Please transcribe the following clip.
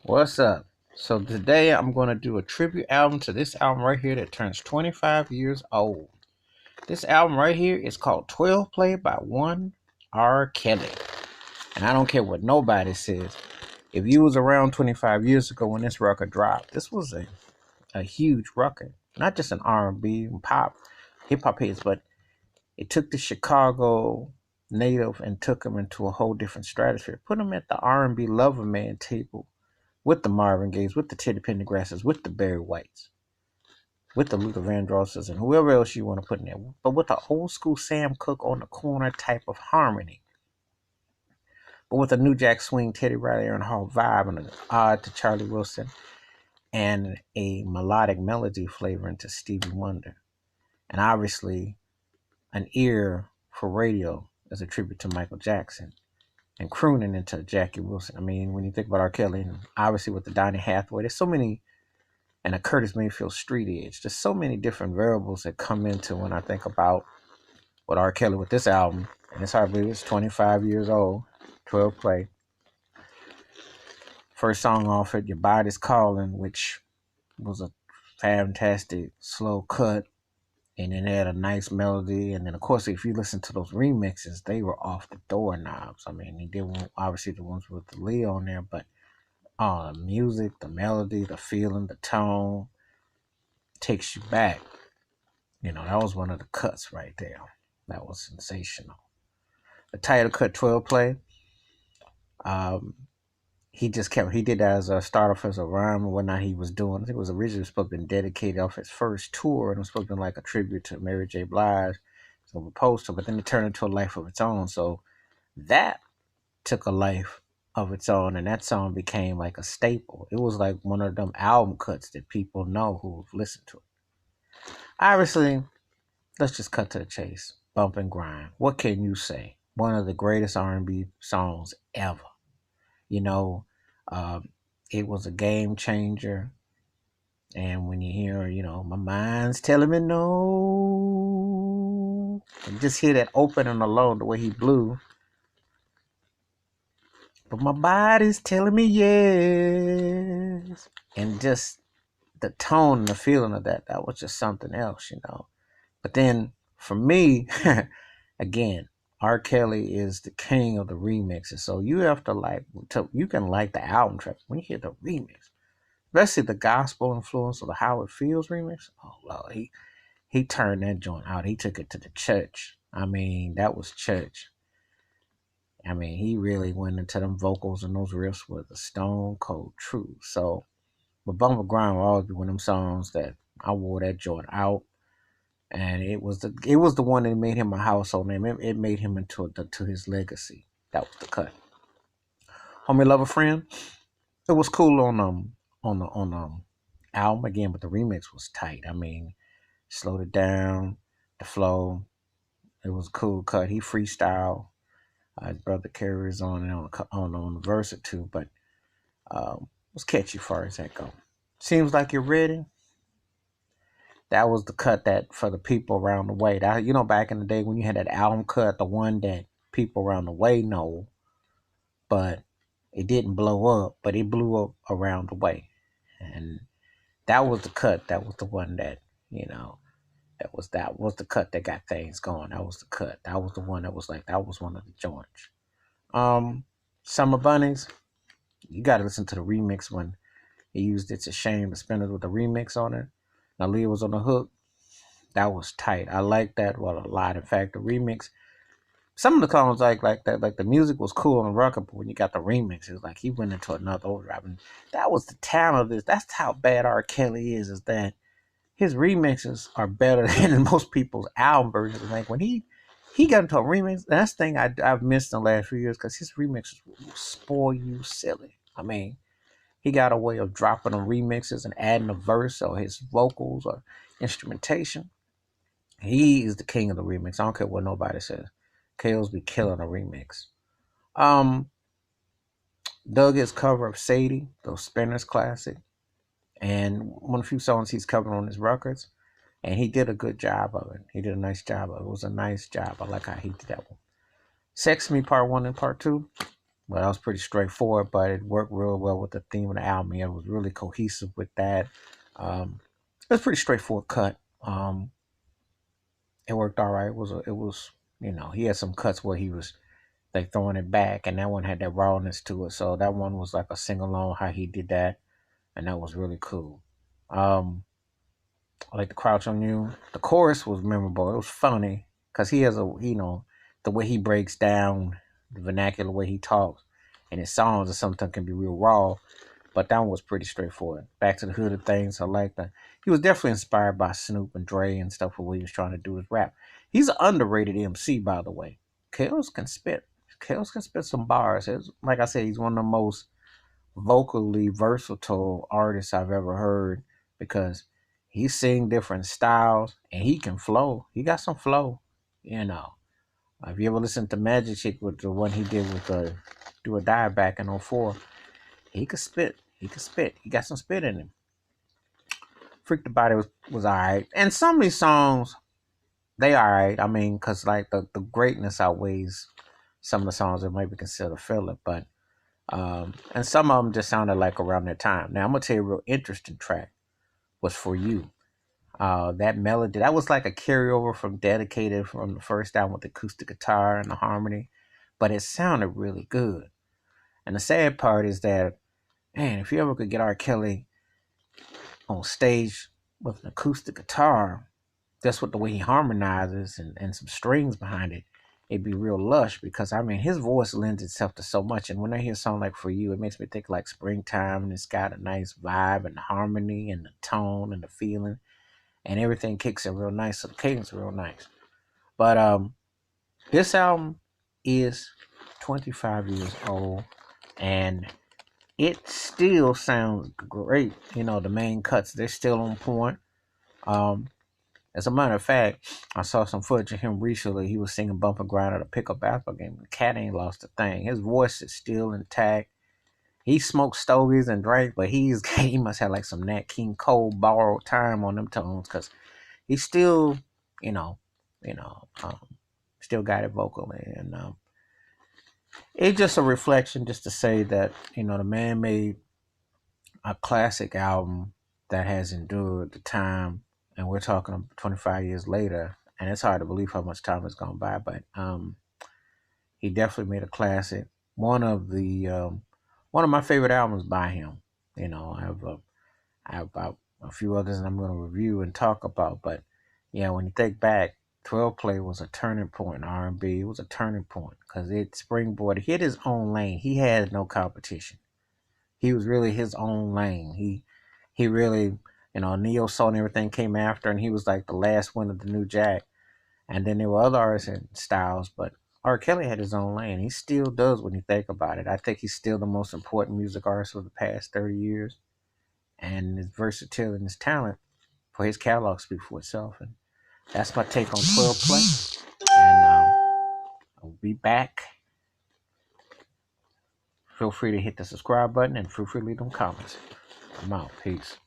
What's up? So today I'm going to do a tribute album to this album right here that turns 25 years old. This album right here is called 12 Play by one R. Kelly. And I don't care what nobody says. If you was around 25 years ago when this record dropped, this was a huge record. Not just an R&B and pop, hip hop hits, but it took the Chicago native and took him into a whole different stratosphere. Put him at the R&B lover man table with the Marvin Gayes, with the Teddy Pendergrasses, with the Barry Whites, with the Luther Vandrosses, and whoever else you want to put in there. But with the old school Sam Cooke on the corner type of harmony. But with a New Jack Swing, Teddy Riley, Aaron Hall vibe, and an odd to Charlie Wilson, and a melodic melody flavor into Stevie Wonder. And obviously, an ear for radio as a tribute to Michael Jackson. And crooning into Jackie Wilson. I mean, when you think about R. Kelly, and obviously with the Donny Hathaway, there's so many, and a Curtis Mayfield Street Edge. There's so many different variables that come into when I think about what R. Kelly with this album, and it's hard to believe it's 25 years old, 12 Play. First song off it, Your Body's Calling, which was a fantastic slow cut, and then it had a nice melody. And then, of course, if you listen to those remixes, they were off the doorknobs. I mean, he did one, obviously the ones with the Leo on there, but the music, the melody, the feeling, the tone takes you back. That was one of the cuts right there. That was sensational. The title cut 12 Play. Um, he did that as a start off as a rhyme and whatnot he was doing. I think it was originally supposed to be dedicated off his first tour, and it was supposed to be like a tribute to Mary J. Blige. So a poster, but then it turned into a life of its own. So that took a life of its own, and that song became like a staple. It was like one of them album cuts that people know who've listened to it. Obviously, let's just cut to the chase. Bump and grind. What can you say? One of the greatest R&B songs ever. You know, um, it was a game changer. And when you hear, my mind's telling me no, and just hear that opening alone, the way he blew, but my body's telling me yes, and just the tone and the feeling of that was just something else. But then for me, again, R. Kelly is the king of the remixes. So you have to you can like the album track when you hear the remix, especially the gospel influence of the How It Feels remix. Oh, well, he turned that joint out. He took it to the church. I mean, that was church. I mean, he really went into them vocals and those riffs with a stone cold truth. So, but Bumble Grind will always be one of them songs that I wore that joint out, and it was the one that made him a household name. It made him to his legacy. That was the cut. Homie Lover Friend. It was cool on album again, but the remix was tight. I mean, slowed it down, the flow. It was a cool cut. He freestyle. His brother carries on and on the verse or two, but was catchy far as that go. Seems like you're ready. That was the cut that for the people around the way. That back in the day when you had that album cut, the one that people around the way know, but it didn't blow up, but it blew up around the way, and that was the cut. That was the one that you know. That was the cut that got things going. That was the cut. That was the one that was like that was one of the joints. Um, Summer Bunnies. You got to listen to the remix when he used "It's a Shame" to spin it with the remix on it. Now Leah was on the hook. That was tight. I like that a lot. In fact, the remix, some of the songs like that, like the music was cool on the record, but when you got the remix, it was like he went into another overdrive. And that was the talent of this. That's how bad R. Kelly is that his remixes are better than most people's album versions. Like when he got into a remix, that's the thing I've missed in the last few years because his remixes will spoil you silly. I mean, he got a way of dropping the remixes and adding a verse or his vocals or instrumentation. He is the king of the remix. I don't care what nobody says. KO's be killing a remix. Um, Dug his cover of Sadie, those Spinners classic, and one of the few songs he's covered on his records, and he did a good job of it. He did a nice job of it. It was a nice job. I like how he did that one. Sex Me Part 1 and Part 2. But that was pretty straightforward, but it worked real well with the theme of the album. It was really cohesive with that. It was pretty straightforward cut. It worked all right. It was he had some cuts where he was like throwing it back, and that one had that rawness to it. So that one was like a sing along how he did that, and that was really cool. Um, I like the Crouch on You. The chorus was memorable. It was funny because he has the way he breaks down the vernacular way he talks, and his songs or something can be real raw. But that one was pretty straightforward. Back to the Hood of Things. I like that. He was definitely inspired by Snoop and Dre and stuff for what he was trying to do with rap. He's an underrated MC, by the way. Kels can spit. Kels can spit some bars. Like I said, he's one of the most vocally versatile artists I've ever heard because he sing different styles and he can flow. He got some flow, you know. If you ever listen to Magic Chick with the one he did with Do or Die back in '04, he could spit. He could spit. He got some spit in him. Freak the Body was alright. And some of these songs, they alright. I mean, because like the greatness outweighs some of the songs that might be considered filler. But and some of them just sounded like around that time. Now I'm gonna tell you a real interesting track was For You. That melody, that was like a carryover from Dedicated from the first album with the acoustic guitar and the harmony, but it sounded really good. And the sad part is that, man, if you ever could get R. Kelly on stage with an acoustic guitar, that's what the way he harmonizes and some strings behind it, it'd be real lush because I mean his voice lends itself to so much. And when I hear a song like For You, it makes me think like springtime and it's got a nice vibe and the harmony and the tone and the feeling and everything kicks in real nice. So the cadence is real nice. But this album is 25 years old and it still sounds great. The main cuts, they're still on point. Um, as a matter of fact, I saw some footage of him recently. He was singing Bumper Grind at a pickup basketball game. The cat ain't lost a thing. His voice is still intact. He smoked stogies and drank, but he must have like some Nat King Cole borrowed time on them tones because he still, you know, you know, um, still got it vocally, and it's just a reflection, just to say that the man made a classic album that has endured the time, and we're talking 25 years later, and it's hard to believe how much time has gone by, but he definitely made a classic. One of my favorite albums by him. I have about a few others that I'm going to review and talk about, but yeah, when you think back, 12 Play was a turning point in R&B. It was a turning point because it springboarded. He hit his own lane. He had no competition. He was really his own lane. He really, Neo Soul and everything came after, and he was like the last one of the new Jack. And then there were other artists and styles, but R. Kelly had his own lane. He still does when you think about it. I think he's still the most important music artist of the past 30 years. And his versatility and his talent for his catalog speak for itself. And that's my take on 12 Play. And I'll be back. Feel free to hit the subscribe button and feel free to leave them comments. I'm out. Peace.